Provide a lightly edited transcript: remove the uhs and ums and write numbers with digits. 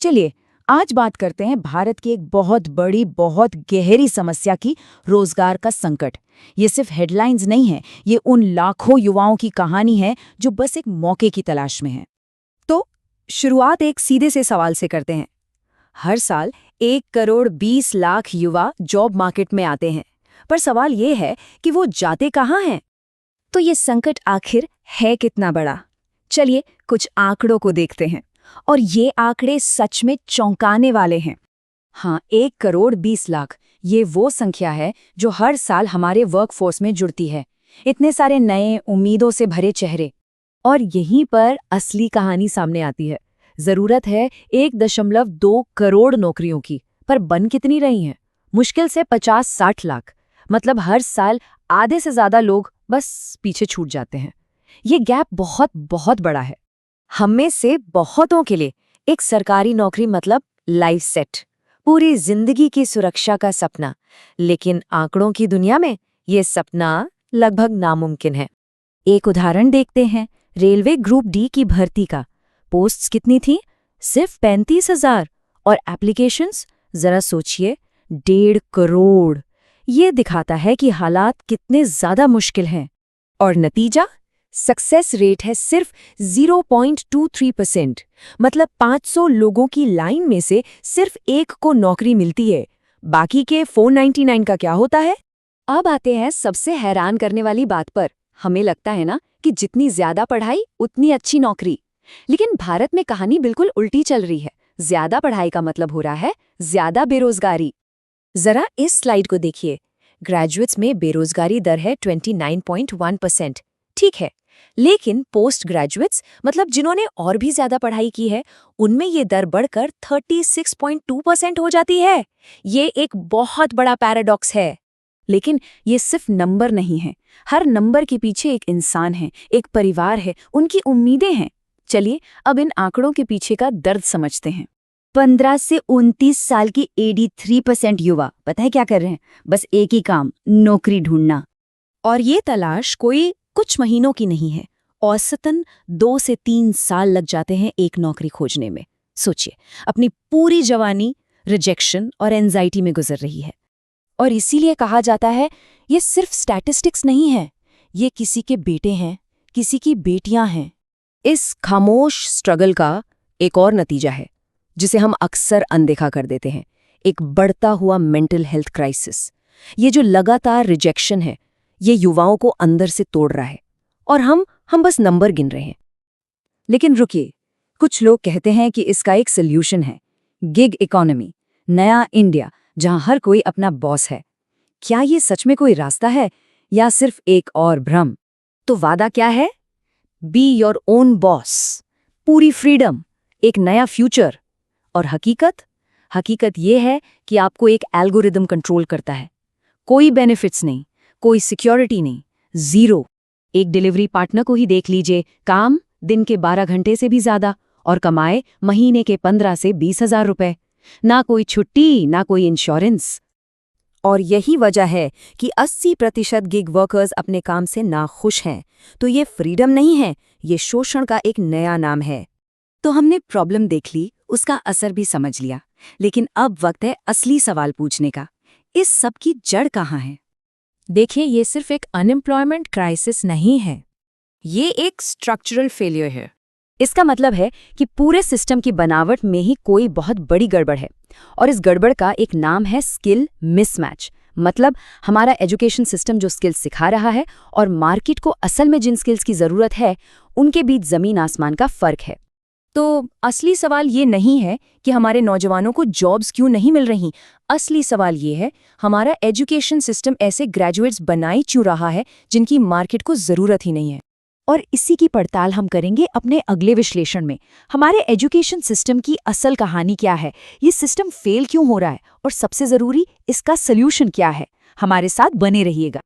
चलिए आज बात करते हैं भारत की एक बहुत बड़ी, बहुत गहरी समस्या की, रोजगार का संकट। ये सिर्फ हेडलाइंस नहीं है, ये उन लाखों युवाओं की कहानी है जो बस एक मौके की तलाश में हैं। तो शुरुआत एक सीधे से सवाल से करते हैं। हर साल 1,20,00,000 युवा जॉब मार्केट में आते हैं, पर सवाल ये है कि वो जाते कहाँ हैं? तो ये संकट आखिर है कितना बड़ा? चलिए कुछ आंकड़ों को देखते हैं, और ये आंकड़े सच में चौंकाने वाले हैं। हाँ, 1,20,00,000 ये वो संख्या है जो हर साल हमारे वर्कफोर्स में जुड़ती है। इतने सारे नए, उम्मीदों से भरे चेहरे। और यहीं पर असली कहानी सामने आती है। जरूरत है 1.2 करोड़ नौकरियों की, पर बन कितनी रही हैं? मुश्किल से 50-60 लाख। मतलब हर साल आधे से ज्यादा लोग बस पीछे छूट जाते हैं। ये गैप बहुत बहुत बड़ा है। हम में से बहुतों के लिए एक सरकारी नौकरी मतलब लाइफ सेट, पूरी जिंदगी की सुरक्षा का सपना। लेकिन आंकड़ों की दुनिया में ये सपना लगभग नामुमकिन है। एक उदाहरण देखते हैं, रेलवे ग्रुप डी की भर्ती का। पोस्ट्स कितनी थी? सिर्फ 35,000। और एप्लीकेशंस, जरा सोचिए, 1.5 करोड़। ये दिखाता है कि हालात कितने ज्यादा मुश्किल हैं। और नतीजा? सक्सेस रेट है सिर्फ 0.23%। मतलब 500 लोगों की लाइन में से सिर्फ एक को नौकरी मिलती है। बाकी के 499 का क्या होता है? अब आते हैं सबसे हैरान करने वाली बात पर। हमें लगता है ना कि जितनी ज्यादा पढ़ाई उतनी अच्छी नौकरी। लेकिन भारत में कहानी बिल्कुल उल्टी चल रही है। ज्यादा पढ़ाई का मतलब हो रहा है ज्यादा बेरोजगारी। जरा इस स्लाइड को देखिए। ग्रेजुएट्स में बेरोजगारी दर है 29.1%। ठीक है, लेकिन पोस्ट ग्रेजुएट्स मतलब जिन्होंने और भी ज्यादा पढ़ाई की है, उनमें ये दर बढ़कर 36.2% हो जाती है। ये एक बहुत बड़ा पैराडॉक्स है। लेकिन ये सिर्फ नंबर नहीं है। हर नंबर के पीछे एक इंसान है, एक परिवार है, उनकी उम्मीदें हैं। चलिए अब इन आंकड़ों के पीछे का दर्द समझते हैं। 15 से 29 साल की 83% युवा पता है क्या कर रहे हैं? बस एक ही काम, नौकरी ढूंढना। और ये तलाश कोई कुछ महीनों की नहीं है। औसतन 2 से 3 साल लग जाते हैं एक नौकरी खोजने में। सोचिए, अपनी पूरी जवानी रिजेक्शन और एंजाइटी में गुजर रही है। और इसीलिए कहा जाता है ये सिर्फ स्टैटिस्टिक्स नहीं है, ये किसी के बेटे हैं, किसी की बेटियां हैं। इस खामोश स्ट्रगल का एक और नतीजा है जिसे हम अक्सर अनदेखा कर देते हैं, एक बढ़ता हुआ मेंटल हेल्थ क्राइसिस। ये जो लगातार रिजेक्शन है, ये युवाओं को अंदर से तोड़ रहा है, और हम बस नंबर गिन रहे हैं। लेकिन रुकिए, कुछ लोग कहते हैं कि इसका एक सोल्यूशन है, गिग इकोनॉमी, नया इंडिया, जहां हर कोई अपना बॉस है। क्या ये सच में कोई रास्ता है या सिर्फ एक और भ्रम? तो वादा क्या है? बी योर ओन बॉस, पूरी फ्रीडम, एक नया फ्यूचर। और हकीकत ये है कि आपको एक एल्गोरिदम कंट्रोल करता है। कोई बेनिफिट्स नहीं, कोई सिक्योरिटी नहीं, जीरो। एक डिलीवरी पार्टनर को ही देख लीजिए, काम दिन के 12 घंटे से भी ज्यादा, और कमाए महीने के 15 से 20,000 रुपए। ना कोई छुट्टी, ना कोई इंश्योरेंस। और यही वजह है कि 80% गिग वर्कर्स अपने काम से नाखुश हैं। तो ये फ्रीडम नहीं है, ये शोषण का एक नया नाम है। तो हमने प्रॉब्लम देख ली, उसका असर भी समझ लिया, लेकिन अब वक्त है असली सवाल पूछने का। इस सब की जड़ कहाँ है? देखिए, ये सिर्फ एक अनएम्प्लॉयमेंट क्राइसिस नहीं है, ये एक स्ट्रक्चरल फेलियर है। इसका मतलब है कि पूरे सिस्टम की बनावट में ही कोई बहुत बड़ी गड़बड़ है, और इस गड़बड़ का एक नाम है स्किल मिसमैच। मतलब हमारा एजुकेशन सिस्टम जो स्किल्स सिखा रहा है और मार्केट को असल में जिन स्किल्स की जरूरत है, उनके बीच जमीन आसमान का फर्क है। तो असली सवाल ये नहीं है कि हमारे नौजवानों को जॉब्स क्यों नहीं मिल रही। असली सवाल ये है, हमारा एजुकेशन सिस्टम ऐसे ग्रेजुएट्स बनाई क्यों रहा है जिनकी मार्केट को जरूरत ही नहीं है। और इसी की पड़ताल हम करेंगे अपने अगले विश्लेषण में। हमारे एजुकेशन सिस्टम की असल कहानी क्या है, ये सिस्टम फेल क्यों हो रहा है, और सबसे जरूरी, इसका सल्यूशन क्या है। हमारे साथ बने रहिएगा।